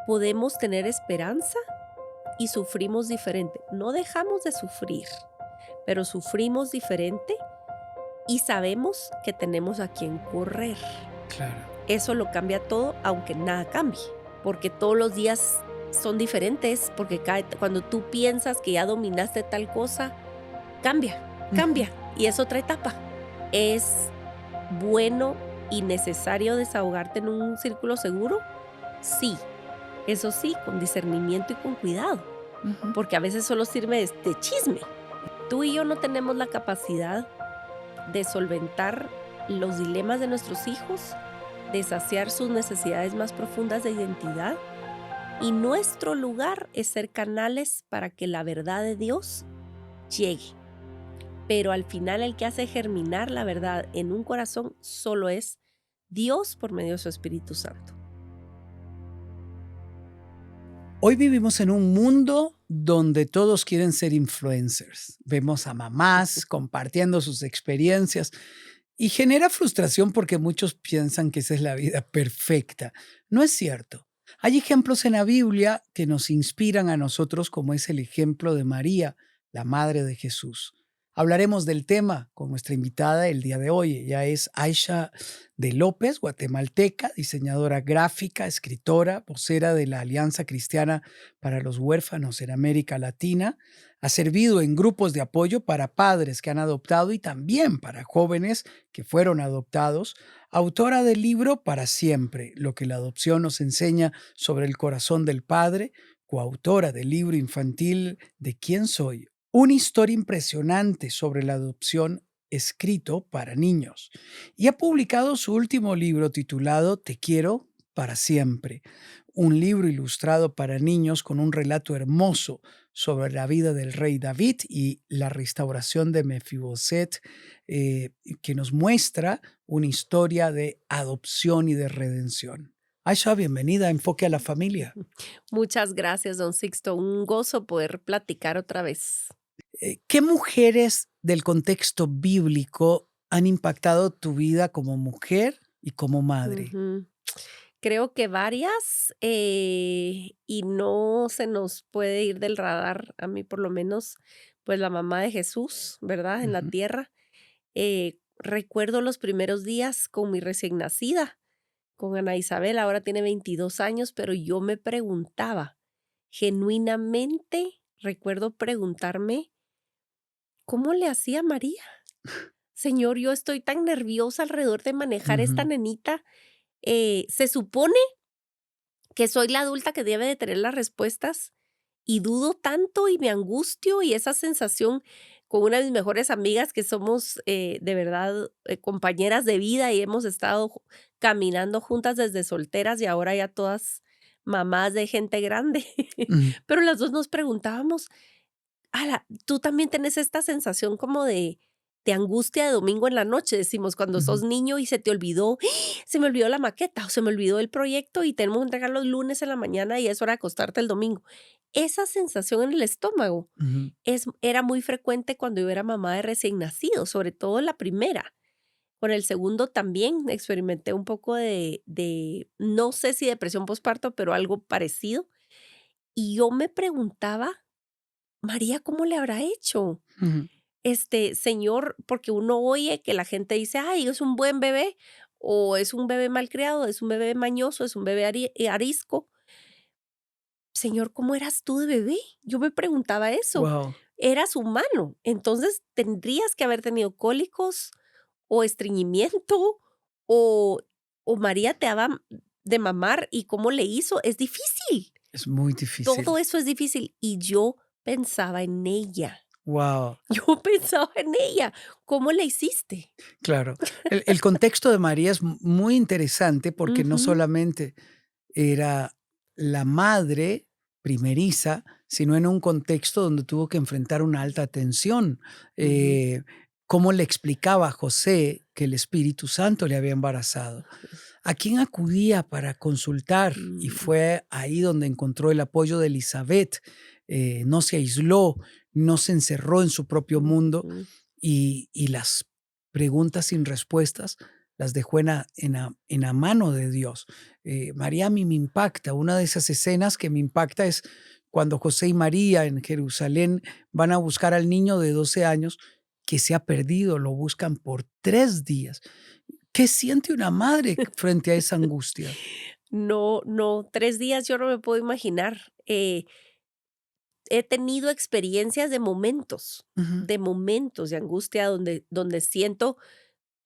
podemos tener esperanza y sufrimos diferente. No dejamos de sufrir, pero sufrimos diferente y sabemos que tenemos a quien correr. Claro. Eso lo cambia todo, aunque nada cambie, porque todos los días son diferentes, porque cuando tú piensas que ya dominaste tal cosa, cambia, Ujú. cambia, y es otra etapa. ¿Es bueno y necesario desahogarte en un círculo seguro? Sí, eso sí, con discernimiento y con cuidado, Ujú. porque a veces solo sirve de chisme. Tú y yo no tenemos la capacidad de solventar los dilemas de nuestros hijos, de saciar sus necesidades más profundas de identidad, y nuestro lugar es ser canales para que la verdad de Dios llegue. Pero al final el que hace germinar la verdad en un corazón solo es Dios por medio de su Espíritu Santo. Hoy vivimos en un mundo donde todos quieren ser influencers. Vemos a mamás compartiendo sus experiencias y genera frustración porque muchos piensan que esa es la vida perfecta. No es cierto. Hay ejemplos en la Biblia que nos inspiran a nosotros, como es el ejemplo de María, la madre de Jesús. Hablaremos del tema con nuestra invitada el día de hoy. Ella es Aisha de López, guatemalteca, diseñadora gráfica, escritora, vocera de la Alianza Cristiana para los Huérfanos en América Latina. Ha servido en grupos de apoyo para padres que han adoptado y también para jóvenes que fueron adoptados. Autora del libro Para Siempre, lo que la adopción nos enseña sobre el corazón del padre. Coautora del libro infantil De quién soy, una historia impresionante sobre la adopción escrito para niños, y ha publicado su último libro titulado Te quiero para siempre, un libro ilustrado para niños con un relato hermoso sobre la vida del rey David y la restauración de Mefiboset, que nos muestra una historia de adopción y de redención. Aisha, bienvenida a Enfoque a la Familia. Muchas gracias, don Sixto. Un gozo poder platicar otra vez. ¿Qué mujeres del contexto bíblico han impactado tu vida como mujer y como madre? Ujú. Creo que varias, y no se nos puede ir del radar, a mí por lo menos, pues la mamá de Jesús, ¿verdad? En la Ujú. tierra. Recuerdo los primeros días con mi recién nacida, con Ana Isabel, ahora tiene 22 años, pero yo me preguntaba, genuinamente recuerdo preguntarme, ¿cómo le hacía María? Señor, yo estoy tan nerviosa alrededor de manejar esta Ujú. nenita. Se supone que soy la adulta que debe de tener las respuestas y dudo tanto y me angustio y esa sensación con una de mis mejores amigas que somos de verdad compañeras de vida y hemos estado caminando juntas desde solteras y ahora ya todas mamás de gente grande. Ujú. Pero las dos nos preguntábamos, ala, tú también tenés esta sensación como de angustia de domingo en la noche, decimos, cuando sos Ujú. niño y se te olvidó, ¡ah! Se me olvidó la maqueta o se me olvidó el proyecto y tenemos que entregarlo el lunes en la mañana y es hora de acostarte el domingo. Esa sensación en el estómago Ujú. era muy frecuente cuando yo era mamá de recién nacido, sobre todo la primera. Con el segundo también experimenté un poco no sé si depresión postparto, pero algo parecido. Y yo me preguntaba, María, ¿cómo le habrá hecho? Ujú. Señor, porque uno oye que la gente dice: "Ay, es un buen bebé", o "Es un bebé malcriado, es un bebé mañoso, es un bebé arisco". Señor, ¿cómo eras tú de bebé? Yo me preguntaba eso. Guau. Eras humano, entonces tendrías que haber tenido cólicos, o estreñimiento, o María te daba de mamar, ¿y cómo le hizo? Es difícil. Es muy Todo difícil. eso es difícil, y yo pensaba en ella. Wow, Yo pensaba en ella, ¿cómo le hiciste? claro. El contexto de María es muy interesante porque no Ujú, solamente era la madre primeriza, sino en un contexto donde tuvo que enfrentar una alta tensión. ujú. Eh, ¿Cómo le explicaba a José que el Espíritu Santo le había embarazado? ¿A quién acudía para consultar? Y Mm, fue ahí donde encontró el apoyo de Elizabeth. No se aisló, no se encerró en su propio mundo ujú, y las preguntas sin respuestas las dejó en la mano de Dios. María a mí me impacta. Una de esas escenas que me impacta es cuando José y María en Jerusalén van a buscar al niño de 12 años que se ha perdido, lo buscan por 3 días. ¿Qué siente una madre frente a esa angustia? No, no, 3 días yo no me puedo imaginar. He tenido experiencias Ujú, de momentos de angustia donde siento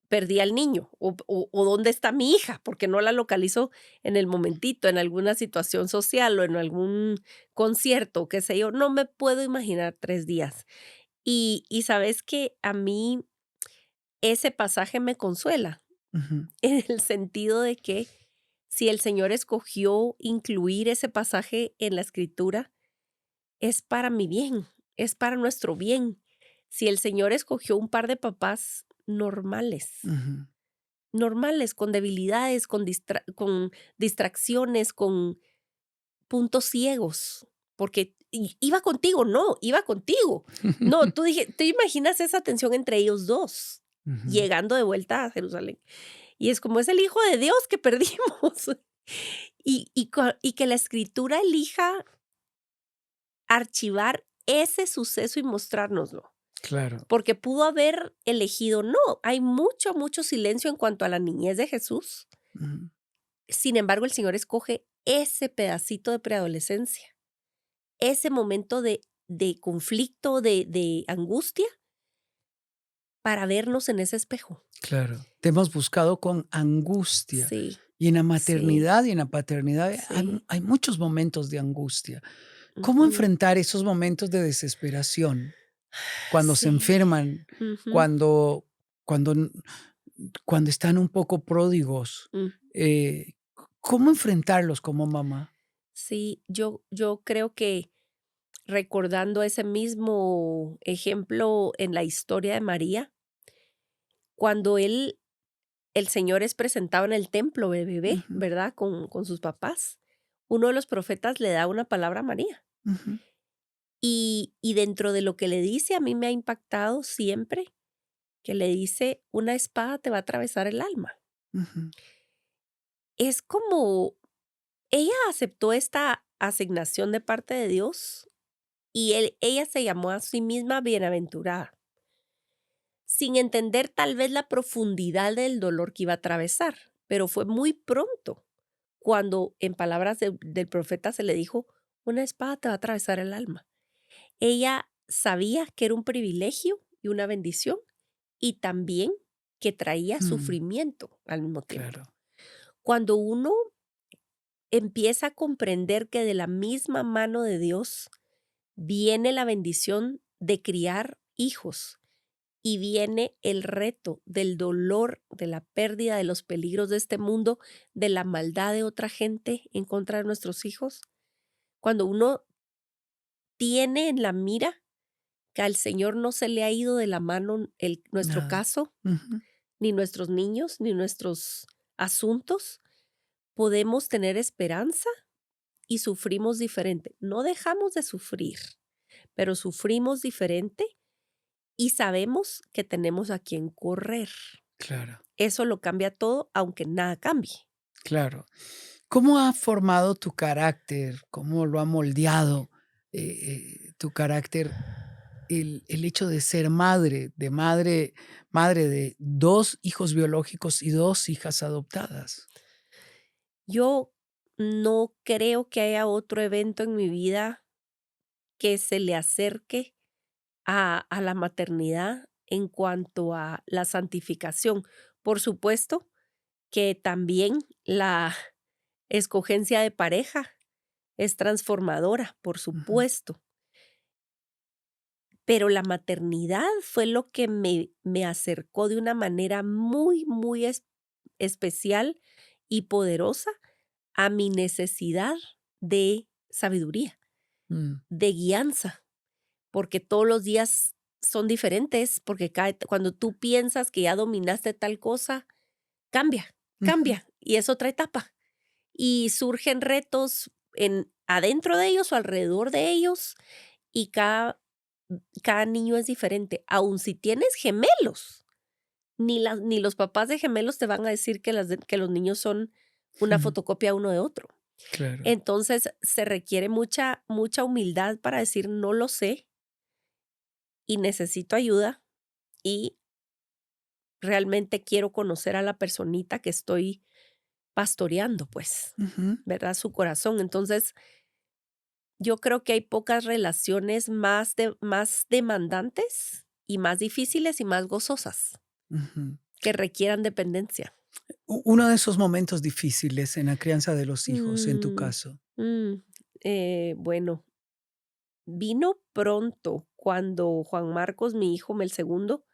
perdí al niño o dónde está mi hija, porque no la localizo en el momentito, en alguna situación social o en algún concierto, qué sé yo. No me puedo imaginar 3 días. Y sabes que a mí ese pasaje me consuela ujú, en el sentido de que si el Señor escogió incluir ese pasaje en la escritura, es para mi bien, es para nuestro bien. Si el Señor escogió un par de papás ujú. normales, con debilidades, con distracciones, con puntos ciegos, porque iba contigo, no, iba contigo. No, ¿tú imaginas esa tensión entre ellos dos, Ujú. llegando de vuelta a Jerusalén? Y es como es el Hijo de Dios que perdimos. Y que la Escritura elija archivar ese suceso y mostrárnoslo, Claro. porque pudo haber elegido no, hay mucho, mucho silencio en cuanto a la niñez de Jesús. Ujú. Sin embargo, el Señor escoge ese pedacito de preadolescencia, ese momento de conflicto, de angustia, para vernos en ese espejo. Claro. Te hemos buscado con angustia. Sí, Y en la sí, maternidad y en la paternidad sí. hay muchos momentos de angustia. ¿Cómo Ujú. enfrentar esos momentos de desesperación? Cuando se Sí. enferman, Ujú. cuando cuando n cuando están un poco pródigos, Mm. ¿cómo enfrentarlos como mamá? Sí, yo creo que recordando ese mismo ejemplo en la historia de María, cuando el Señor es presentado en el templo de bebé, Ujú, ¿verdad? Con sus papás, uno de los profetas le da una palabra a María. ujú, Y dentro de lo que le dice, a mí me ha impactado siempre que le dice: "Una espada te va a atravesar el alma". ujú. Es como ella aceptó esta asignación de parte de Dios y ella se llamó a sí misma bienaventurada, sin entender tal vez la profundidad del dolor que iba a atravesar, pero fue muy pronto cuando en palabras del profeta se le dijo: "Una espada te va a atravesar el alma". Ella sabía que era un privilegio y una bendición, y también que traía Mm, sufrimiento al mismo tiempo. claro. Cuando uno empieza a comprender que de la misma mano de Dios viene la bendición de criar hijos y viene el reto del dolor, de la pérdida, de los peligros de este mundo, de la maldad de otra gente en contra de nuestros hijos, cuando uno tiene en la mira que al Señor no se le ha ido de la mano nuestro Nada. caso, Ujú. ni nuestros niños, ni nuestros asuntos, podemos tener esperanza y sufrimos diferente. No dejamos de sufrir, pero sufrimos diferente y sabemos que tenemos a quien correr. Claro, Eso lo cambia todo, aunque nada cambie. claro. ¿Cómo ha formado tu carácter? ¿Cómo lo ha moldeado, tu carácter el hecho de ser madre, de madre de 2 hijos biológicos y 2 hijas adoptadas? Yo no creo que haya otro evento en mi vida que se le acerque a la maternidad en cuanto a la santificación. Por supuesto que también la escogencia de pareja es transformadora, por Ujú, supuesto, pero la maternidad fue lo que me acercó de una manera muy, muy especial y poderosa a mi necesidad de sabiduría, mm, de guianza, porque todos los días son diferentes, porque cuando tú piensas que ya dominaste tal cosa, cambia, ujú, cambia, y es otra etapa. Y surgen retos adentro de ellos o alrededor de ellos, y cada niño es diferente, aun si tienes gemelos. ni los papás de gemelos te van a decir que los niños son una Ujú. fotocopia uno de otro. Claro. Entonces, se requiere mucha humildad para decir: "No lo sé y necesito ayuda, y realmente quiero conocer a la personita que estoy pastoreando", pues, Ujú, ¿verdad? Su corazón. Entonces, yo creo que hay pocas relaciones más demandantes, y más difíciles, y más gozosas, ujú. que requieran dependencia. Uno de esos momentos difíciles en la crianza de los hijos, en tu Mm, caso. bueno, vino pronto cuando Juan Marcos, mi hijo, el segundo,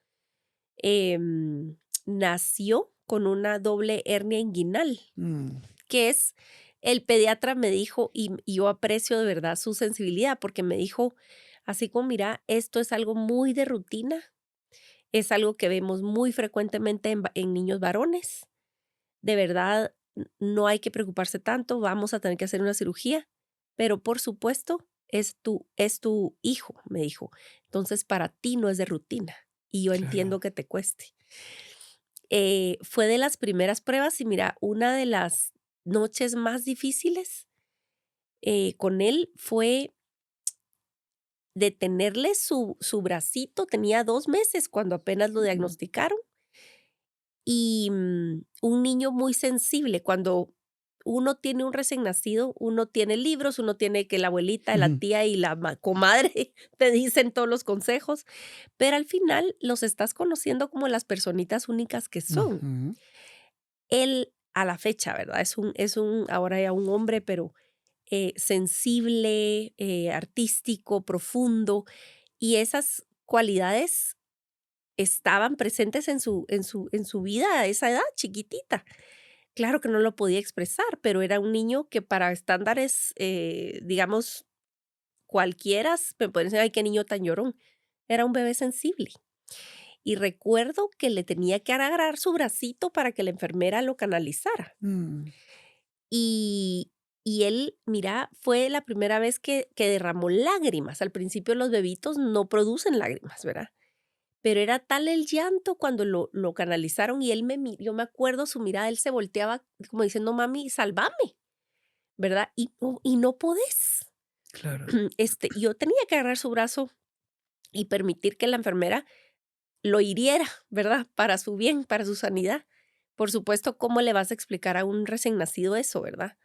em, nació con una doble hernia inguinal, Mm, que es el pediatra me dijo, y yo aprecio de verdad su sensibilidad, porque me dijo así como: "Mira, esto es algo muy de rutina, es algo que vemos muy frecuentemente en niños varones. De verdad, no hay que preocuparse tanto, vamos a tener que hacer una cirugía, pero por supuesto, es tu hijo", me dijo. "Entonces, para ti no es de rutina, y yo entiendo claro. que te cueste". Fue de las primeras pruebas y mira, una de las noches más difíciles, con él fue de tenerle su bracito, tenía 2 meses cuando apenas lo Mm, diagnosticaron. Y, un niño muy sensible, cuando uno tiene un recién nacido, uno tiene libros, uno tiene que la abuelita, la ujú, tía y la comadre te dicen todos los consejos, pero al final los estás conociendo como las personitas únicas que son. ujú, Él, a la fecha, ¿verdad? Es un ahora ya un hombre, pero, sensible, artístico, profundo, y esas cualidades estaban presentes en su vida a esa edad, chiquitita. Claro que no lo podía expresar, pero era un niño que para estándares, digamos, cualquieras, me pueden decir: "Ay, qué niño tan llorón". Era un bebé sensible. Y recuerdo que le tenía que agarrar su bracito para que la enfermera lo canalizara. mm, Y y él, mira, fue la primera vez que derramó lágrimas. Al principio los bebitos no producen lágrimas, ¿verdad? Pero era tal el llanto cuando lo canalizaron y él yo me acuerdo su mirada, él se volteaba como diciendo: "Mami, sálvame", ¿verdad? Y no podés. claro. Yo tenía que agarrar su brazo y permitir que la enfermera lo hiriera, ¿verdad? Para su bien, para su sanidad. Por supuesto, ¿cómo le vas a explicar a un recién nacido eso, verdad?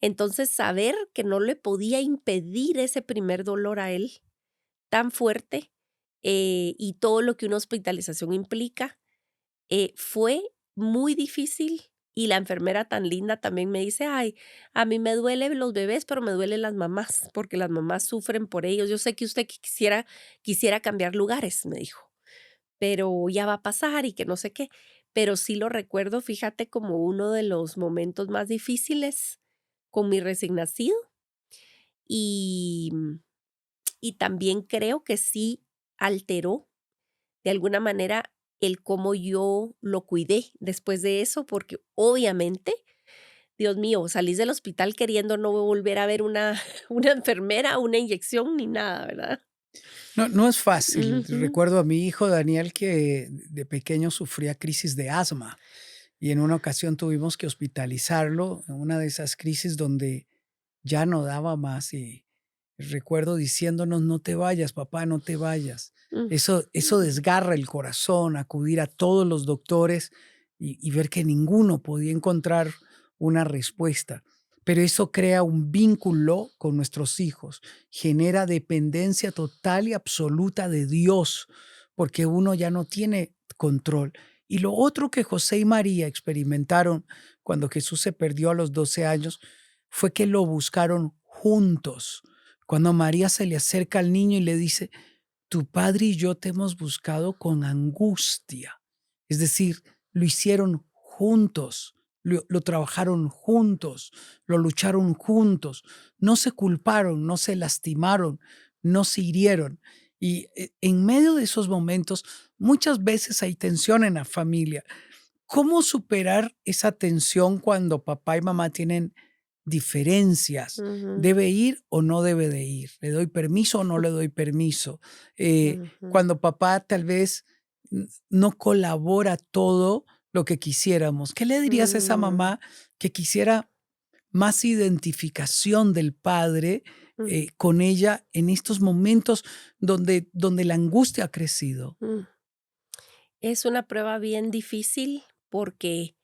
Entonces, saber que no le podía impedir ese primer dolor a él tan fuerte, y todo lo que una hospitalización implica, fue muy difícil, y la enfermera tan linda también me dice: "Ay, a mí me duelen los bebés, pero me duelen las mamás, porque las mamás sufren por ellos. Yo sé que usted quisiera cambiar lugares", me dijo, "pero ya va a pasar y que no sé qué". Pero sí lo recuerdo, fíjate, como uno de los momentos más difíciles con mi recién nacido, y, y también creo que sí alteró de alguna manera el cómo yo lo cuidé después de eso, porque obviamente, Dios mío, salís del hospital queriendo no volver a ver una una enfermera, una inyección ni nada, ¿verdad? No, no es fácil. Ujú. Recuerdo a mi hijo Daniel que de pequeño sufría crisis de asma y en una ocasión tuvimos que hospitalizarlo en una de esas crisis donde ya no daba más y recuerdo diciéndonos: "No te vayas, papá, no te vayas". Mm, Eso desgarra el corazón, acudir a todos los doctores y ver que ninguno podía encontrar una respuesta. Pero eso crea un vínculo con nuestros hijos, genera dependencia total y absoluta de Dios, porque uno ya no tiene control. Y lo otro que José y María experimentaron cuando Jesús se perdió a los 12 años fue que lo buscaron juntos. Cuando María se le acerca al niño y le dice: "Tu padre y yo te hemos buscado con angustia". Es decir, lo hicieron juntos, lo trabajaron juntos, lo lucharon juntos, no se culparon, no se lastimaron, no se hirieron. Y en medio de esos momentos, muchas veces hay tensión en la familia. ¿Cómo superar esa tensión cuando papá y mamá tienen diferencias? ujú, ¿Debe ir o no debe de ir? ¿Le doy permiso o no le doy permiso? ujú, Cuando papá tal vez no colabora todo lo que quisiéramos. ¿Qué le dirías a esa Mm, mamá que quisiera más identificación del padre mm, con ella en estos momentos donde la angustia ha crecido? mm. Es una prueba bien difícil porque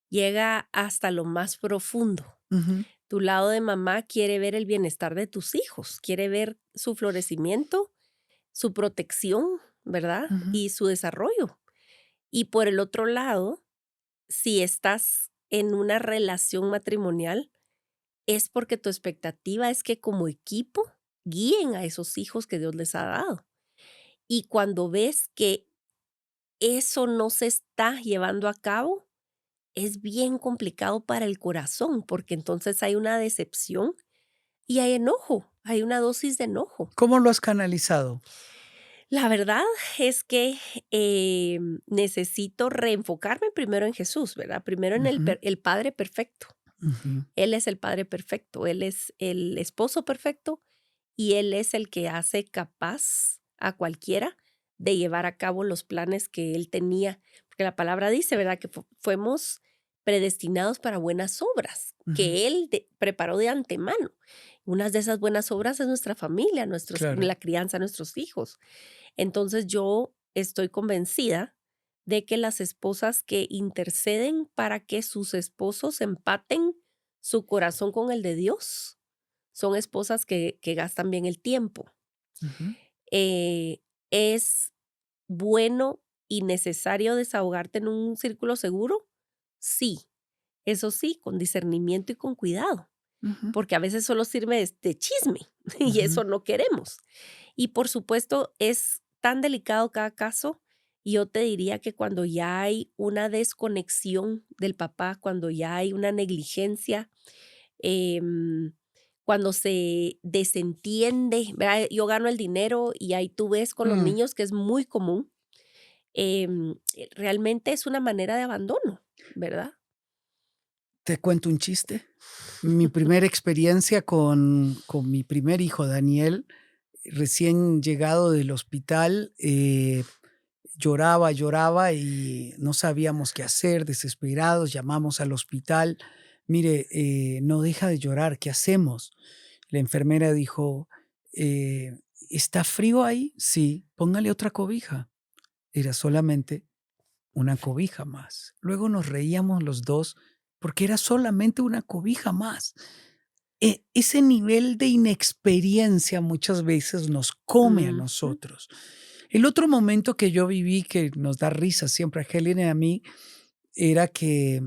llega hasta lo más profundo. Ujú, Tu lado de mamá quiere ver el bienestar de tus hijos, quiere ver su florecimiento, su protección, ¿verdad? ujú, Y su desarrollo. Y por el otro lado, si estás en una relación matrimonial, es porque tu expectativa es que como equipo guíen a esos hijos que Dios les ha dado. Y cuando ves que eso no se está llevando a cabo, es bien complicado para el corazón, porque entonces hay una decepción y hay enojo, hay una dosis de enojo. ¿Cómo lo has canalizado? La verdad es que necesito reenfocarme primero en Jesús, ¿verdad? Primero en Ujú, el Padre perfecto. ujú. Él es el Padre perfecto, Él es el esposo perfecto y Él es el que hace capaz a cualquiera de llevar a cabo los planes que Él tenía. Porque la palabra dice, ¿verdad? Que fuimos predestinados para buenas obras, Ujú, que Él preparó de antemano. Unas de esas buenas obras es nuestra familia, claro. la crianza de nuestros hijos. Entonces yo estoy convencida de que las esposas que interceden para que sus esposos empaten su corazón con el de Dios son esposas que gastan bien el tiempo. Ujú. ¿Es bueno y necesario desahogarte en un círculo seguro? Sí, eso sí, con discernimiento y con cuidado, Ujú, porque a veces solo sirve de chisme y ujú. eso no queremos. Y por supuesto, es tan delicado cada caso. Y yo te diría que cuando ya hay una desconexión del papá, cuando ya hay una negligencia, em, cuando se desentiende, ¿verdad? Yo gano el dinero y ahí tú ves con los Mm, niños que es muy común, realmente es una manera de abandono, ¿verdad? ¿Te cuento un chiste? Mi primera experiencia con mi primer hijo, Daniel, recién llegado del hospital, lloraba, lloraba y no sabíamos qué hacer, desesperados, llamamos al hospital. Mire, no deja de llorar, ¿qué hacemos? La enfermera dijo, eh, ¿está frío ahí? Sí, póngale otra cobija. Era solamente una cobija más. Luego nos reíamos los dos porque era solamente una cobija más. Ese nivel de inexperiencia muchas veces nos come a Ujú, nosotros. El otro momento que yo viví que nos da risa siempre a Helen y a mí era que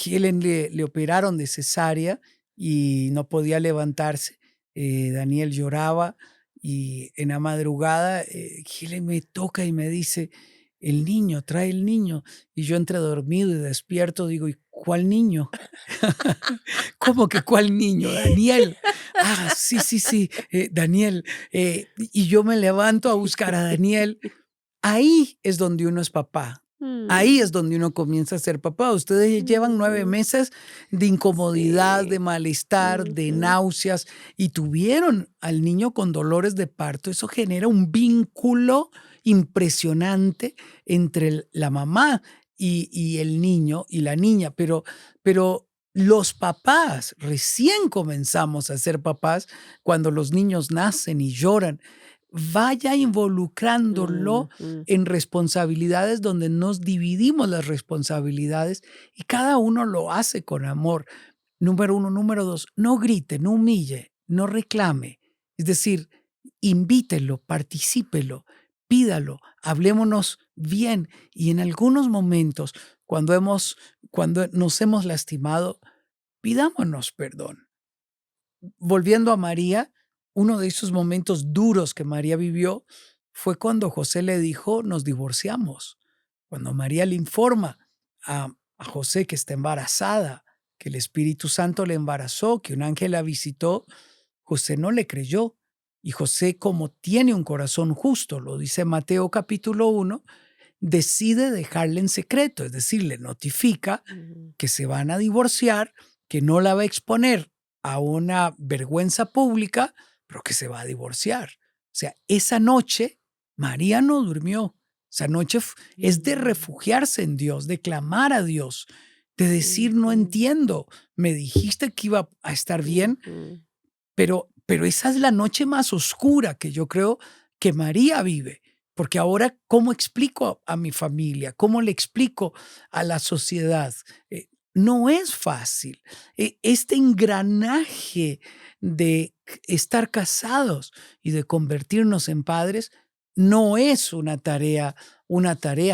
Helen le operaron de cesárea y no podía levantarse. Daniel lloraba y en la madrugada Helen me toca y me dice, el niño, trae el niño. Y yo entre dormido y despierto digo, ¿y cuál niño? ¿Cómo que cuál niño? Daniel. Ah, sí, sí, sí, Daniel. Y yo me levanto a buscar a Daniel. Ahí es donde uno es papá. Ahí es mm, donde uno comienza a ser papá. Ustedes llevan 9 ujú, meses de incomodidad, de sí, malestar, de ujú, náuseas y tuvieron al niño con dolores de parto. Eso genera un vínculo impresionante entre la mamá y el niño y la niña, pero los papás recién comenzamos a ser papás cuando los niños nacen y lloran. Vaya involucrándolo ujú, en responsabilidades donde nos dividimos las responsabilidades y cada uno lo hace con amor. Número uno. Número dos, no grite, no humille, no reclame. Es decir, invítelo, particípelo, pídalo, hablémonos bien. Y en algunos momentos, cuando nos hemos lastimado, pidámonos perdón. Volviendo a María, uno de esos momentos duros que María vivió fue cuando José le dijo: "Nos divorciamos". Cuando María le informa a José que está embarazada, que el Espíritu Santo le embarazó, que un ángel la visitó, José no le creyó. Y José, como tiene un corazón justo, lo dice Mateo capítulo 1, decide dejarle en secreto, es decir, le notifica ujú, que se van a divorciar, que no la va a exponer a una vergüenza pública, pero que se va a divorciar. O sea, esa noche María no durmió. Esa noche es de refugiarse en Dios, de clamar a Dios, de decir, no Ujú, entiendo, me dijiste que iba a estar bien, ujú. pero esa es la noche más oscura que yo creo que María vive, porque ahora, ¿cómo explico a mi familia? ¿Cómo le explico a la sociedad? No es fácil. Este engranaje de estar casados y de convertirnos en padres no es una tarea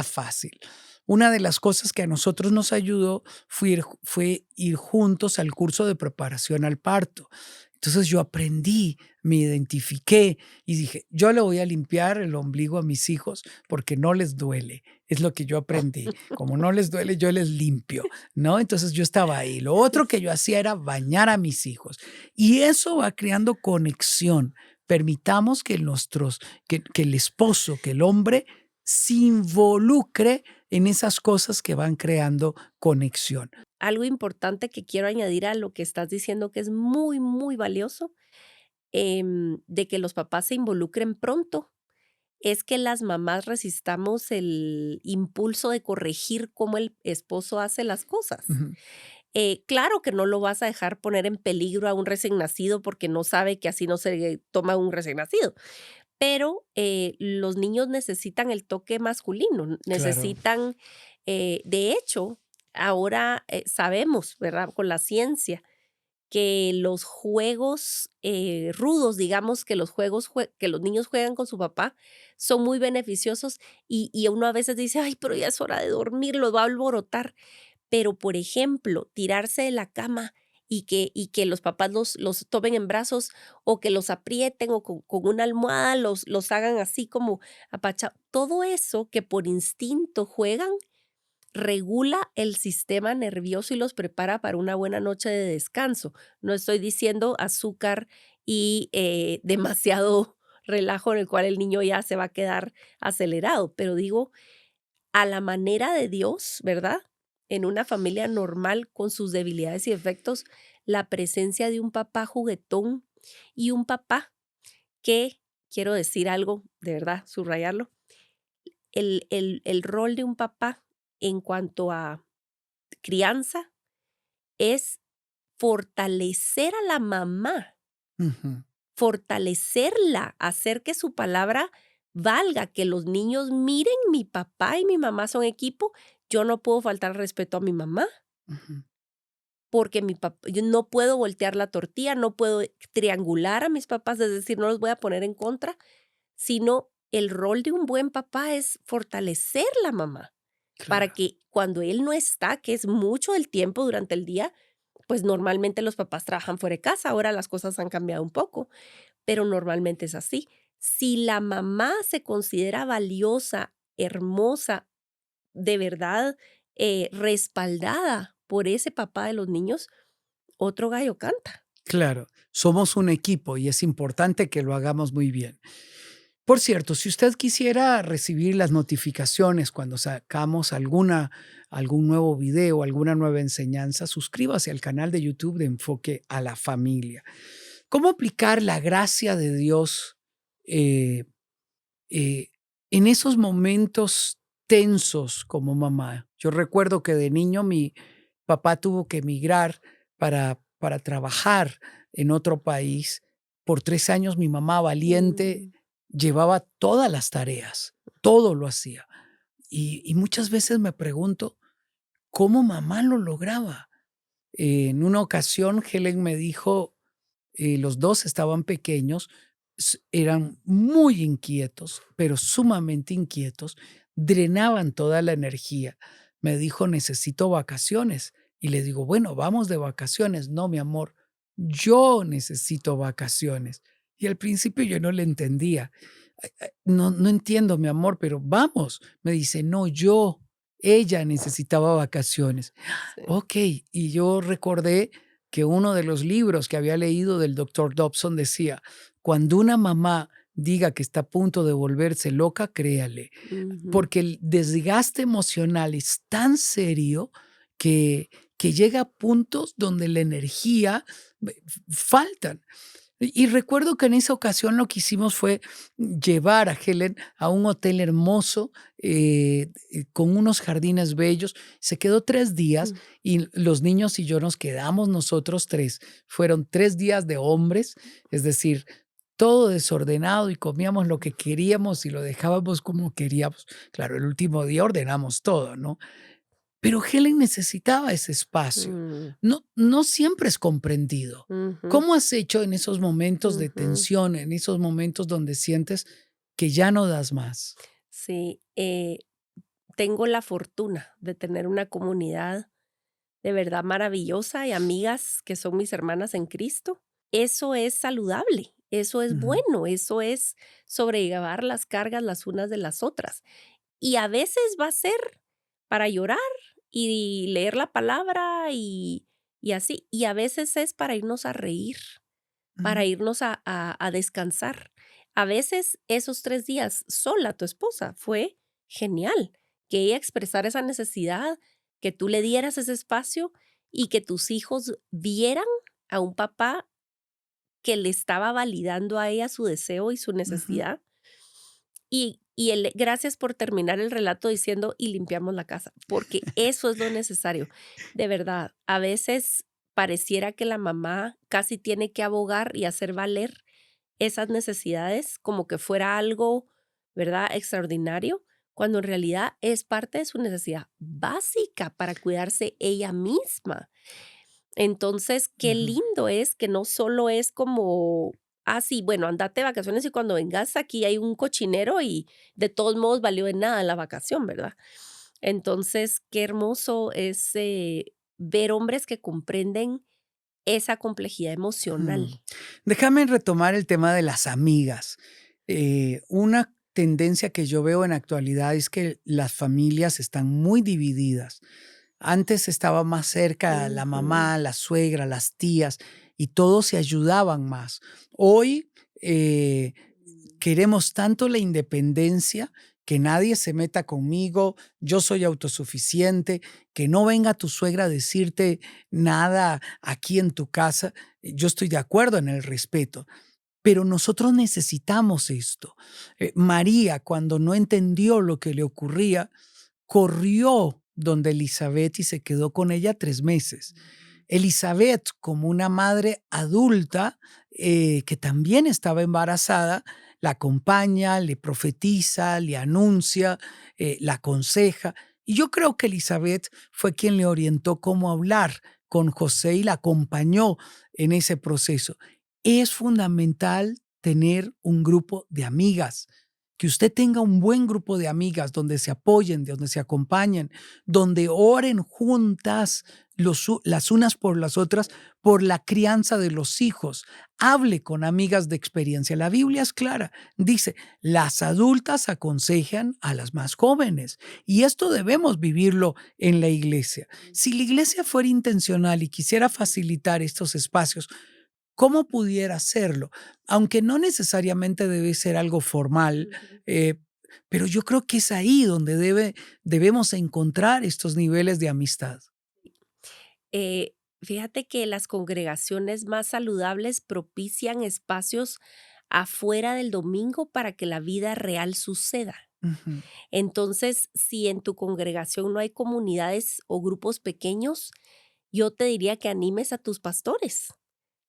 fácil. Una de las cosas que a nosotros nos ayudó fue ir juntos al curso de preparación al parto. Entonces yo aprendí, me identifiqué y dije, yo le voy a limpiar el ombligo a mis hijos porque no les duele. Es lo que yo aprendí. Como no les duele, yo les limpio, ¿no? Entonces yo estaba ahí. Lo otro que yo hacía era bañar a mis hijos. Y eso va creando conexión. Permitamos que el esposo, que el hombre se involucre en esas cosas que van creando conexión. Algo importante que quiero añadir a lo que estás diciendo, que es muy, muy valioso, de que los papás se involucren pronto, es que las mamás resistamos el impulso de corregir cómo el esposo hace las cosas. Ujú, Claro que no lo vas a dejar poner en peligro a un recién nacido porque no sabe que así no se toma un recién nacido, pero los niños necesitan el toque masculino, claro. necesitan, de hecho, ahora sabemos, ¿verdad? Con la ciencia, que los juegos rudos, digamos, que los juegos que los niños juegan con su papá, son muy beneficiosos y uno a veces dice, ay, pero ya es hora de dormir, lo va a alborotar. Pero, por ejemplo, tirarse de la cama y que los papás los tomen en brazos o que los aprieten o con una almohada los hagan así como apacha todo eso que por instinto juegan, regula el sistema nervioso y los prepara para una buena noche de descanso. No estoy diciendo azúcar y, demasiado relajo en el cual el niño ya se va a quedar acelerado, pero digo a la manera de Dios, ¿verdad? En una familia normal con sus debilidades y defectos, la presencia de un papá juguetón y un papá que, quiero decir algo, de verdad, subrayarlo, el rol de un papá en cuanto a crianza es fortalecer a la mamá, Ujú, fortalecerla, hacer que su palabra valga, que los niños miren, mi papá y mi mamá son equipo, yo no puedo faltar al respeto a mi mamá, ujú. porque mi papá, yo no puedo voltear la tortilla, no puedo triangular a mis papás, es decir, no los voy a poner en contra, sino el rol de un buen papá es fortalecer la mamá, para Claro. que cuando él no está, que es mucho del tiempo durante el día, pues normalmente los papás trabajan fuera de casa, ahora las cosas han cambiado un poco, pero normalmente es así. Si la mamá se considera valiosa, hermosa, de verdad, respaldada por ese papá de los niños, otro gallo canta. Claro, somos un equipo y es importante que lo hagamos muy bien. Por cierto, si usted quisiera recibir las notificaciones cuando sacamos algún nuevo video, alguna nueva enseñanza, suscríbase al canal de YouTube de Enfoque a la Familia. ¿Cómo aplicar la gracia de Dios eh, eh, en esos momentos tensos como mamá? Yo recuerdo que de niño mi papá tuvo que emigrar para trabajar en otro país. Por 3 años mi mamá valiente Mm, llevaba todas las tareas, todo lo hacía. Y muchas veces me pregunto cómo mamá lo lograba. En una ocasión Helen me dijo, los 2 estaban pequeños, eran muy inquietos, pero sumamente inquietos, drenaban toda la energía. Me dijo: "Necesito vacaciones", y le digo: "Bueno, vamos de vacaciones". "No, mi amor, yo necesito vacaciones". Y al principio yo no le entendía. No entiendo, mi amor, pero vamos". Me dice: "No, ella necesitaba vacaciones". sí. Okey, y yo recordé que uno de los libros que había leído del doctor Dobson decía: "Cuando una mamá diga que está a punto de volverse loca, créale", Ujú, porque el desgaste emocional es tan serio que llega a puntos donde la energía faltan. Y recuerdo que en esa ocasión lo que hicimos fue llevar a Helen a un hotel hermoso, con unos jardines bellos. Se quedó 3 días Mm, y los niños y yo nos quedamos nosotros 3. Fueron 3 días de hombres, es decir, todo desordenado y comíamos lo que queríamos y lo dejábamos como queríamos. Claro, el último día ordenamos todo, ¿no? Pero Helen necesitaba ese espacio. mm, No siempre es comprendido. ujú, ¿Cómo has hecho en esos momentos de ujú. tensión, en esos momentos donde sientes que ya no das más? Sí, tengo la fortuna de tener una comunidad de verdad maravillosa y amigas que son mis hermanas en Cristo. Eso es saludable, eso es Ujú, bueno, eso es sobrellevar las cargas las unas de las otras. Y a veces va a ser para llorar y leer la palabra y así, y a veces es para irnos a reír, para ujú, irnos a descansar. A veces esos 3 días sola, tu esposa, fue genial, que ella expresara esa necesidad, que tú le dieras ese espacio y que tus hijos vieran a un papá que le estaba validando a ella su deseo y su ujú. necesidad. Y el gracias por terminar el relato diciendo: "Y limpiamos la casa", porque eso es lo necesario. De verdad, a veces pareciera que la mamá casi tiene que abogar y hacer valer esas necesidades como que fuera algo, ¿verdad?, extraordinario, cuando en realidad es parte de su necesidad básica para cuidarse ella misma. Entonces, qué Ujú. lindo es que no solo es como, ah, sí, bueno, andate de vacaciones y cuando vengas aquí hay un cochinero y de todos modos valió de nada la vacación, ¿verdad? Entonces, qué hermoso es ver hombres que comprenden esa complejidad emocional. Mm. Déjame retomar el tema de las amigas. Una tendencia que yo veo en actualidad es que las familias están muy divididas. Antes estaba más cerca la Ujú, mamá, la suegra, las tías y todos se ayudaban más. Hoy queremos tanto la independencia, que nadie se meta conmigo, yo soy autosuficiente, que no venga tu suegra a decirte nada aquí en tu casa. Yo estoy de acuerdo en el respeto, pero nosotros necesitamos esto. María, cuando no entendió lo que le ocurría, corrió donde Elizabeth y se quedó con ella 3 meses. Elizabeth, como una madre adulta que también estaba embarazada, la acompaña, le profetiza, le anuncia, la aconseja. Y yo creo que Elizabeth fue quien le orientó cómo hablar con José y la acompañó en ese proceso. Es fundamental tener un grupo de amigas, que usted tenga un buen grupo de amigas donde se apoyen, donde se acompañen, donde oren juntas las unas por las otras por la crianza de los hijos. Hable con amigas de experiencia. La Biblia es clara. Dice, las adultas aconsejan a las más jóvenes. Y esto debemos vivirlo en la iglesia. Si la iglesia fuera intencional y quisiera facilitar estos espacios, ¿cómo pudiera hacerlo? Aunque no necesariamente debe ser algo formal, ujú. pero yo creo que es ahí donde debemos encontrar estos niveles de amistad. Fíjate que las congregaciones más saludables propician espacios afuera del domingo para que la vida real suceda. Ujú, Entonces, si en tu congregación no hay comunidades o grupos pequeños, yo te diría que animes a tus pastores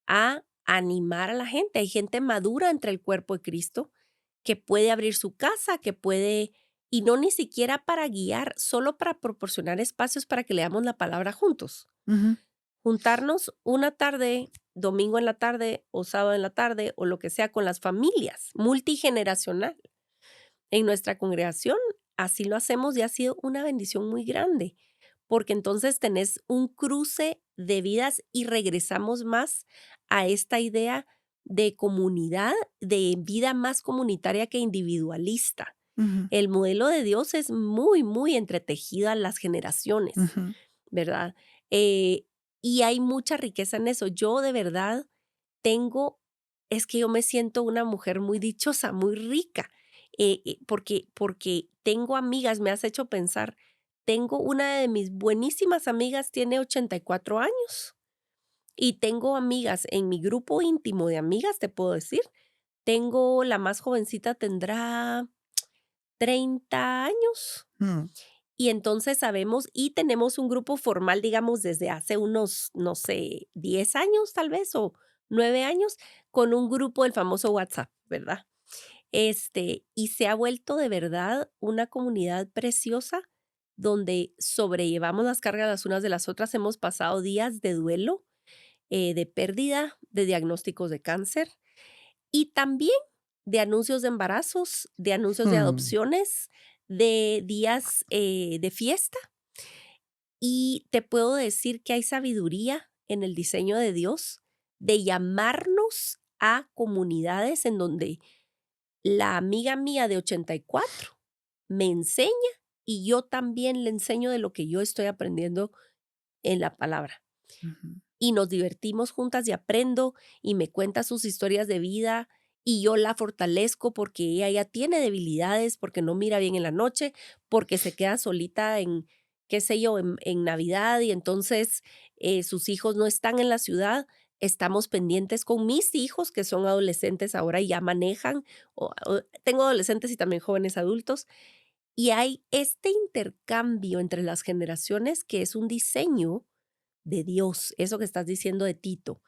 a animar a la gente. Hay gente madura entre el cuerpo de Cristo que puede abrir su casa, que puede, y no ni siquiera para guiar, solo para proporcionar espacios para que leamos la palabra juntos. ujú, Juntarnos una tarde, domingo en la tarde o sábado en la tarde o lo que sea con las familias, multigeneracional. En nuestra congregación así lo hacemos y ha sido una bendición muy grande, porque entonces tenés un cruce de vidas y regresamos más a esta idea de comunidad, de vida más comunitaria que individualista. ujú, El modelo de Dios es muy, muy entretejida a las generaciones, ujú, ¿verdad? Eh, y hay mucha riqueza en eso. Yo de verdad tengo, es que yo me siento una mujer muy dichosa, muy rica, porque tengo amigas, me has hecho pensar, tengo una de mis buenísimas amigas, tiene 84 años Y tengo amigas en mi grupo íntimo de amigas, te puedo decir. Tengo la más jovencita tendrá 30 años. Mm, Y entonces sabemos y tenemos un grupo formal, digamos, desde hace unos, no sé, 10 años tal vez o 9 años, con un grupo del famoso WhatsApp, ¿verdad? Y se ha vuelto de verdad una comunidad preciosa donde sobrellevamos las cargas las unas de las otras. Hemos pasado días de duelo, de pérdida, de diagnósticos de cáncer y también de anuncios de embarazos, de anuncios de mm, adopciones, de días de fiesta. Y te puedo decir que hay sabiduría en el diseño de Dios de llamarnos a comunidades en donde la amiga mía de 84 me enseña y yo también le enseño de lo que yo estoy aprendiendo en la palabra. ujú, Y nos divertimos juntas y aprendo y me cuenta sus historias de vida y yo la fortalezco porque ella ya tiene debilidades, porque no mira bien en la noche, porque se queda solita en, qué sé yo, en Navidad y entonces sus hijos no están en la ciudad. Estamos pendientes con mis hijos que son adolescentes ahora y ya manejan. Tengo adolescentes y también jóvenes adultos. Y hay este intercambio entre las generaciones que es un diseño de Dios, eso que estás diciendo de Tito.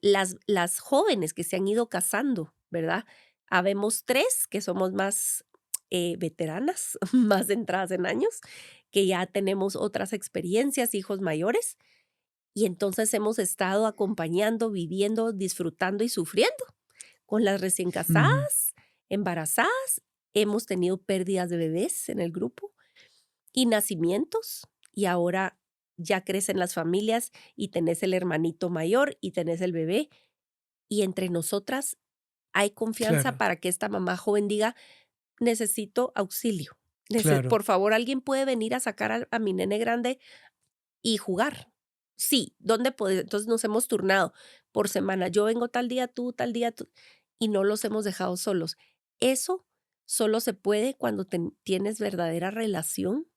Las jóvenes que se han ido casando, ¿verdad? Habemos 3 que somos más, veteranas, más centradas en años, que ya tenemos otras experiencias, hijos mayores, y entonces hemos estado acompañando, viviendo, disfrutando y sufriendo con las recién mm. casadas, embarazadas, hemos tenido pérdidas de bebés en el grupo y nacimientos, y ahora ya crecen las familias y tenés el hermanito mayor y tenés el bebé, y entre nosotras hay confianza Claro, para que esta mamá joven diga: "Necesito auxilio, claro. por favor, alguien puede venir a sacar a mi nene grande y jugar". Sí, ¿dónde puede? Entonces nos hemos turnado por semana. Yo vengo tal día tú, y no los hemos dejado solos. Eso solo se puede cuando tienes verdadera relación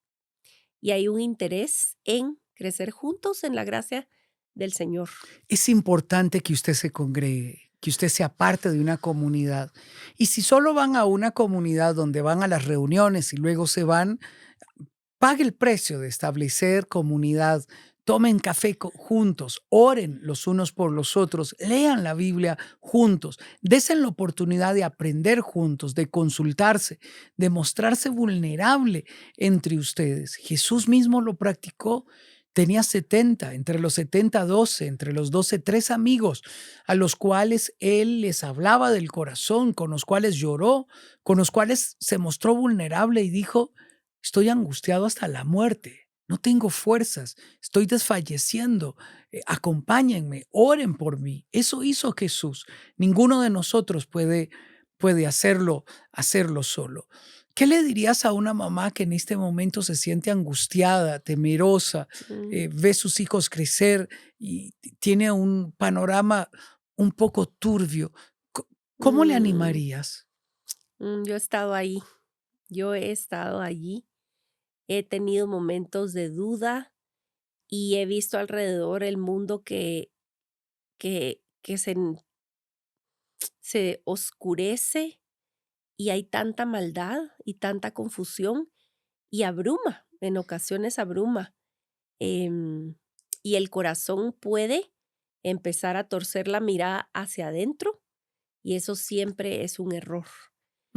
y hay un interés en crecer juntos en la gracia del Señor. Es importante que usted se congregue, que usted sea parte de una comunidad. Y si solo van a una comunidad donde van a las reuniones y luego se van, pague el precio de establecer comunidad. Tomen café juntos, oren los unos por los otros, lean la Biblia juntos, desen la oportunidad de aprender juntos, de consultarse, de mostrarse vulnerable entre ustedes. Jesús mismo lo practicó. Tenía 70, entre los 70 12, entre los 12 3 amigos, a los cuales él les hablaba del corazón, con los cuales lloró, con los cuales se mostró vulnerable y dijo: estoy angustiado hasta la muerte, no tengo fuerzas, estoy desfalleciendo, acompáñenme, oren por mí. Eso hizo Jesús. Ninguno de nosotros puede hacerlo solo. ¿Qué le dirías a una mamá que en este momento se siente angustiada, temerosa, Mm, ve sus hijos crecer y tiene un panorama un poco turbio? Co- ¿Cómo le mm, animarías? yo he estado ahí, yo he estado allí, he tenido momentos de duda y he visto alrededor el mundo que se oscurece y hay tanta maldad y tanta confusión y abruma, en ocasiones abruma. em, y el corazón puede empezar a torcer la mirada hacia adentro y eso siempre es un error.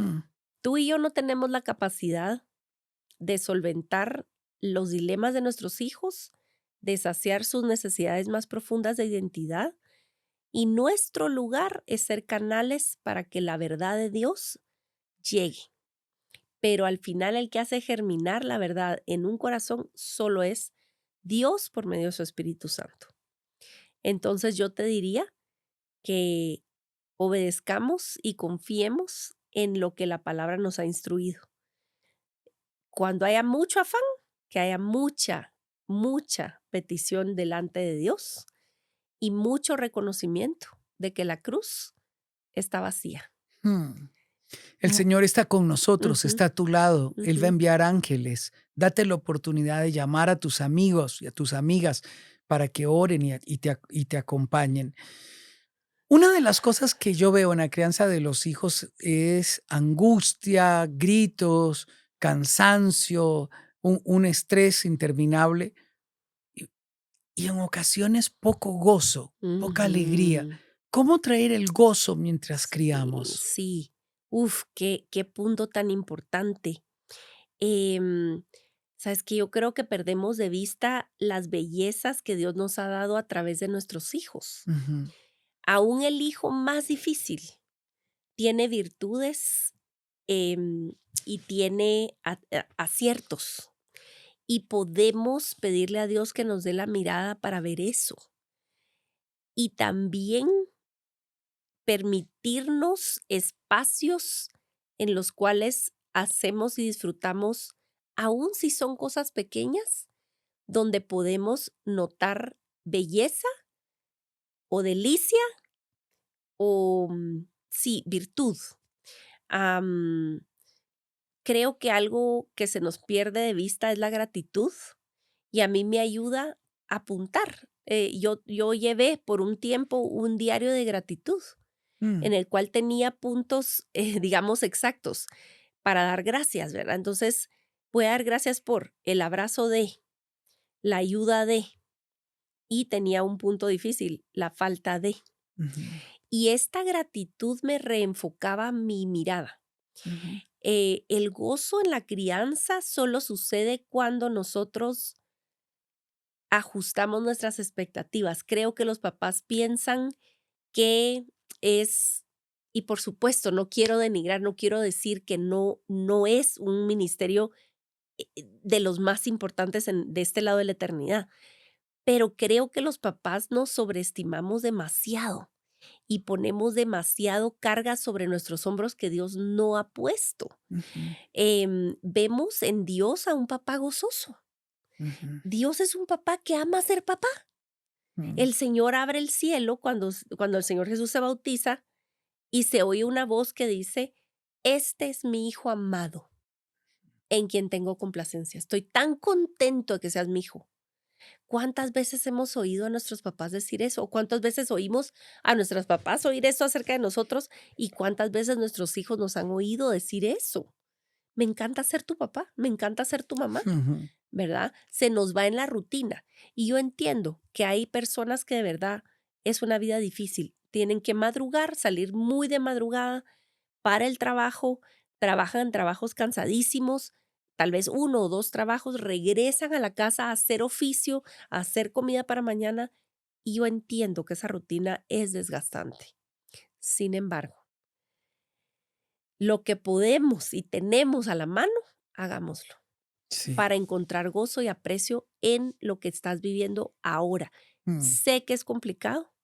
Mm, Tú y yo no tenemos la capacidad de solventar los dilemas de nuestros hijos, de saciar sus necesidades más profundas de identidad y nuestro lugar es ser canales para que la verdad de Dios llegue. Pero al final el que hace germinar la verdad en un corazón solo es Dios por medio de su Espíritu Santo. Entonces yo te diría que obedezcamos y confiemos en lo que la palabra nos ha instruido. Cuando haya mucho afán, que haya mucha petición delante de Dios y mucho reconocimiento de que la cruz está vacía. mm. El Mm, Señor está con nosotros, ujú, está a tu lado. Él va a ujú, enviar ángeles. Date la oportunidad de llamar a tus amigos y a tus amigas para que oren y te acompañen. Una de las cosas que yo veo en la crianza de los hijos es angustia, gritos, cansancio, un estrés interminable y, y en ocasiones poco gozo, poca alegría. Ujú. ¿Cómo traer el gozo mientras Sí, criamos? sí. Uf, qué punto tan importante. Em, Sabes que yo creo que perdemos de vista las bellezas que Dios nos ha dado a través de nuestros hijos. Ujú, Aún el hijo más difícil tiene virtudes, y tiene aciertos. Y podemos pedirle a Dios que nos dé la mirada para ver eso. Y también permitirnos espacios en los cuales hacemos y disfrutamos, aun si son cosas pequeñas, donde podemos notar belleza o delicia o, sí, virtud. Am, Creo que algo que se nos pierde de vista es la gratitud y a mí me ayuda a apuntar. Yo llevé por un tiempo un diario de gratitud mm, en el cual tenía puntos, digamos, exactos para dar gracias, ¿verdad? Entonces, voy a dar gracias por el abrazo de, la ayuda de, y tenía un punto difícil, la falta de. ujú, Y esta gratitud me reenfocaba mi mirada. ujú, El gozo en la crianza solo sucede cuando nosotros ajustamos nuestras expectativas. Creo que los papás piensan que es, y por supuesto, no quiero denigrar, no quiero decir que no es un ministerio de los más importantes de este lado de la eternidad, pero creo que los papás nos sobreestimamos demasiado y ponemos demasiado carga sobre nuestros hombros que Dios no ha puesto. ujú, Vemos en Dios a un papá gozoso. ujú, Dios es un papá que ama ser papá. mm. El Señor abre el cielo cuando el Señor Jesús se bautiza y se oye una voz que dice, este es mi hijo amado, en quien tengo complacencia. Estoy tan contento de que seas mi hijo. ¿Cuántas veces hemos oído a nuestros papás decir eso? ¿O cuántas veces oímos a nuestros papás oír eso acerca de nosotros? ¿Y cuántas veces nuestros hijos nos han oído decir eso? Me encanta ser tu papá, me encanta ser tu mamá, Ujú, ¿verdad? Se nos va en la rutina. Y yo entiendo que hay personas que de verdad es una vida difícil. Tienen que madrugar, salir muy de madrugada para el trabajo, trabajan trabajos cansadísimos, tal vez uno o dos trabajos, regresan a la casa a hacer oficio, a hacer comida para mañana. Y yo entiendo que esa rutina es desgastante. Sin embargo, lo que podemos y tenemos a la mano, hagámoslo sí. para encontrar gozo y aprecio en lo que estás viviendo ahora. Mm. Sé que es complicado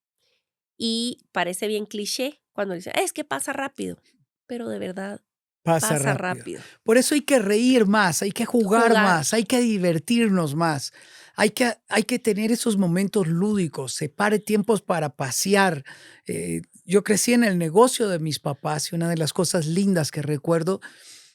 y parece bien cliché cuando dicen, es que pasa rápido, pero de verdad Pasa pasa rápido. rápido. Por eso hay que reír más, hay que jugar Jugar. más, hay que divertirnos más, hay que tener esos momentos lúdicos, separe tiempos para pasear. Yo crecí en el negocio de mis papás y una de las cosas lindas que recuerdo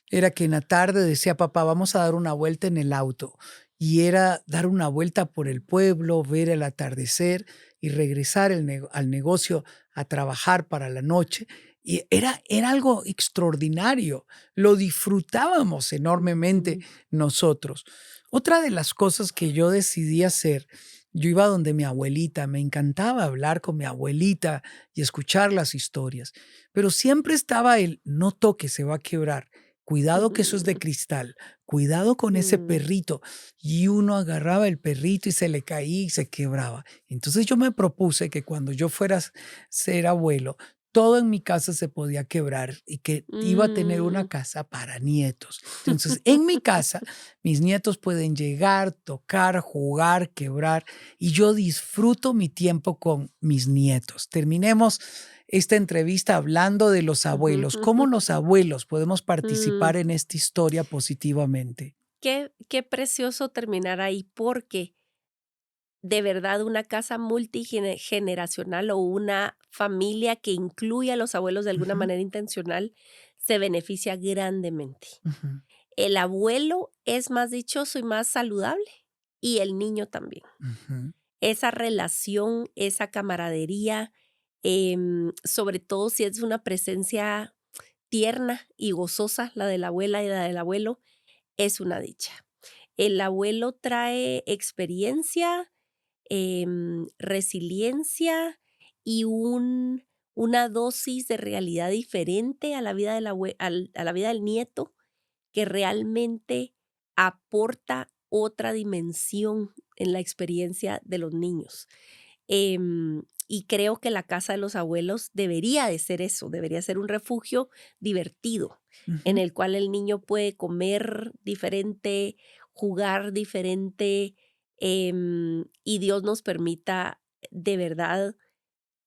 era que en la tarde decía papá, vamos a dar una vuelta en el auto. Y era dar una vuelta por el pueblo, ver el atardecer y regresar al negocio a trabajar para la noche. Y era algo extraordinario. Lo disfrutábamos enormemente Ujú. nosotros. Otra de las cosas que yo decidí hacer, yo iba donde mi abuelita, me encantaba hablar con mi abuelita y escuchar las historias, pero siempre estaba el no toque, se va a quebrar. Cuidado que eso es de cristal, cuidado con ese Mm, perrito. Y uno agarraba el perrito y se le caía y se quebraba. Entonces yo me propuse que cuando yo fuera a ser abuelo, todo en mi casa se podía quebrar y que iba a tener una mm. casa para nietos. Entonces, en mi casa, mis nietos pueden llegar, tocar, jugar, quebrar y yo disfruto mi tiempo con mis nietos. Terminemos esta entrevista hablando de los abuelos. ¿Cómo los abuelos podemos participar Mm. en esta historia positivamente? Qué precioso terminar ahí, porque de verdad una casa multigeneracional o una familia que incluya a los abuelos de alguna Ujú, manera intencional se beneficia grandemente. ujú, El abuelo es más dichoso y más saludable y el niño también. ujú. esa relación, esa camaradería, sobre todo si es una presencia tierna y gozosa, la de la abuela y la del abuelo, es una dicha. El abuelo trae experiencia, resiliencia y una dosis de realidad diferente a la vida a la vida del nieto, que realmente aporta otra dimensión en la experiencia de los niños. Y creo que la casa de los abuelos debería de ser eso, debería ser un refugio divertido, en Ujú. el cual el niño puede comer diferente, jugar diferente, y Dios nos permita de verdad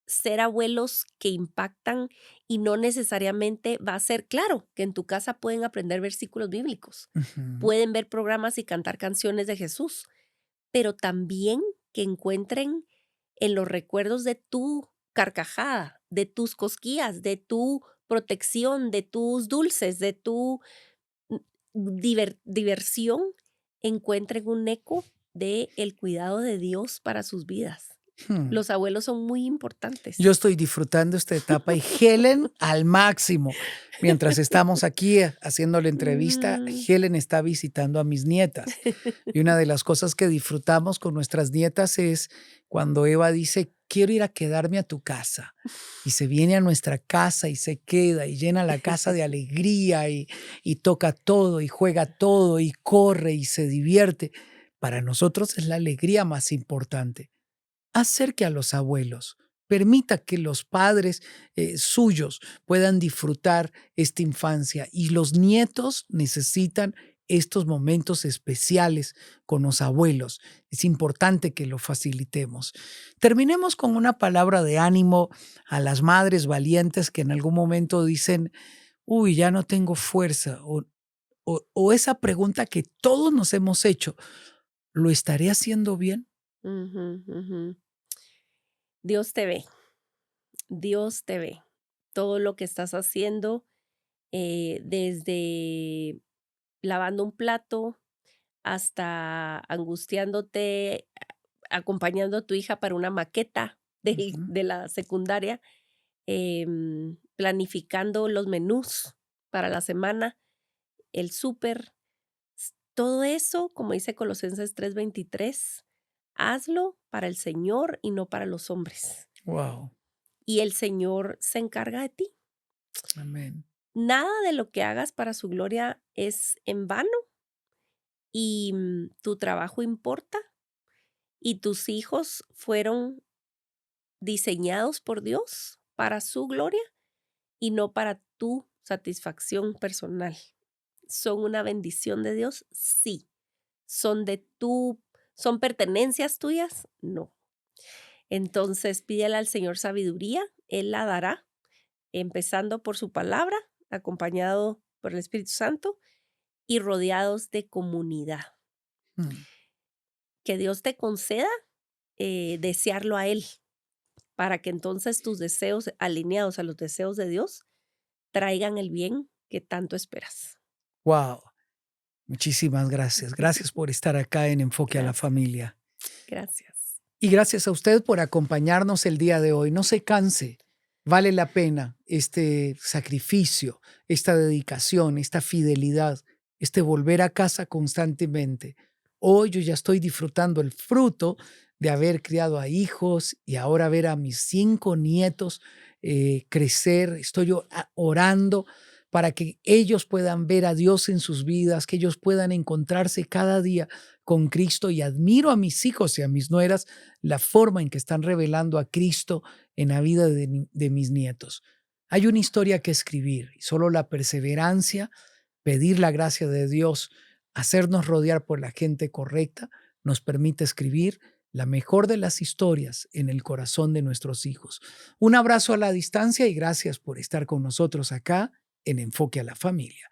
ser abuelos que impactan y no necesariamente va a ser claro que en tu casa pueden aprender versículos bíblicos, Ujú. pueden ver programas y cantar canciones de Jesús, pero también que encuentren en los recuerdos de tu carcajada, de tus cosquillas, de tu protección, de tus dulces, de tu mm, diversión, encuentren un eco de el cuidado de Dios para sus vidas. Hmm. Los abuelos son muy Yo importantes. estoy disfrutando esta etapa y Helen al máximo. Mientras estamos aquí haciendo la entrevista, Mm. Helen está visitando a mis nietas. Y una de las cosas que disfrutamos con nuestras nietas es cuando Eva dice, quiero ir a quedarme a tu casa. Y se viene a nuestra casa y se queda y llena la casa de alegría y toca todo y juega todo y corre y se divierte. Para nosotros es la alegría más importante. Acerque a los abuelos, permita que los padres suyos puedan disfrutar esta infancia y los nietos necesitan estos momentos especiales con los abuelos. Es importante que lo facilitemos. Terminemos con una palabra de ánimo a las madres valientes que en algún momento dicen, uy, ya no tengo fuerza, o esa pregunta que todos nos hemos hecho, ¿lo estaré haciendo bien? Ujú, ujú. Dios te ve, Dios te ve. Todo lo que estás haciendo, desde lavando un plato hasta angustiándote, acompañando a tu hija para una maqueta Ujú. de la secundaria, planificando los menús para la semana, el súper, todo eso, como dice Colosenses 3:23, hazlo para el Señor y no para los hombres. Wow, Y el Señor se encarga de ti. amén. Nada de lo que hagas para su gloria es en vano y tu trabajo importa y tus hijos fueron diseñados por Dios para su gloria y no para tu satisfacción personal. ¿Son una bendición de Dios? Sí. ¿Son pertenencias tuyas? No. Entonces pídele al Señor sabiduría, Él la dará, empezando por su palabra, acompañado por el Espíritu Santo y rodeados de comunidad. Mm. Que Dios te conceda desearlo a Él, para que entonces tus deseos alineados a los deseos de Dios traigan el bien que tanto esperas. Wow, muchísimas gracias. Gracias por estar acá en Enfoque a la Gracias, Familia. gracias. Y gracias a usted por acompañarnos el día de hoy. No se canse. Vale la pena este sacrificio, esta dedicación, esta fidelidad, este volver a casa constantemente. Hoy yo ya estoy disfrutando el fruto de haber criado a hijos y ahora ver a mis 5 nietos crecer. Estoy orando para que ellos puedan ver a Dios en sus vidas, que ellos puedan encontrarse cada día con Cristo, y admiro a mis hijos y a mis nueras la forma en que están revelando a Cristo en la vida de mis nietos. Hay una historia que escribir y solo la perseverancia, pedir la gracia de Dios, hacernos rodear por la gente correcta, nos permite escribir la mejor de las historias en el corazón de nuestros hijos. Un abrazo a la distancia y gracias por estar con nosotros acá en Enfoque a la Familia.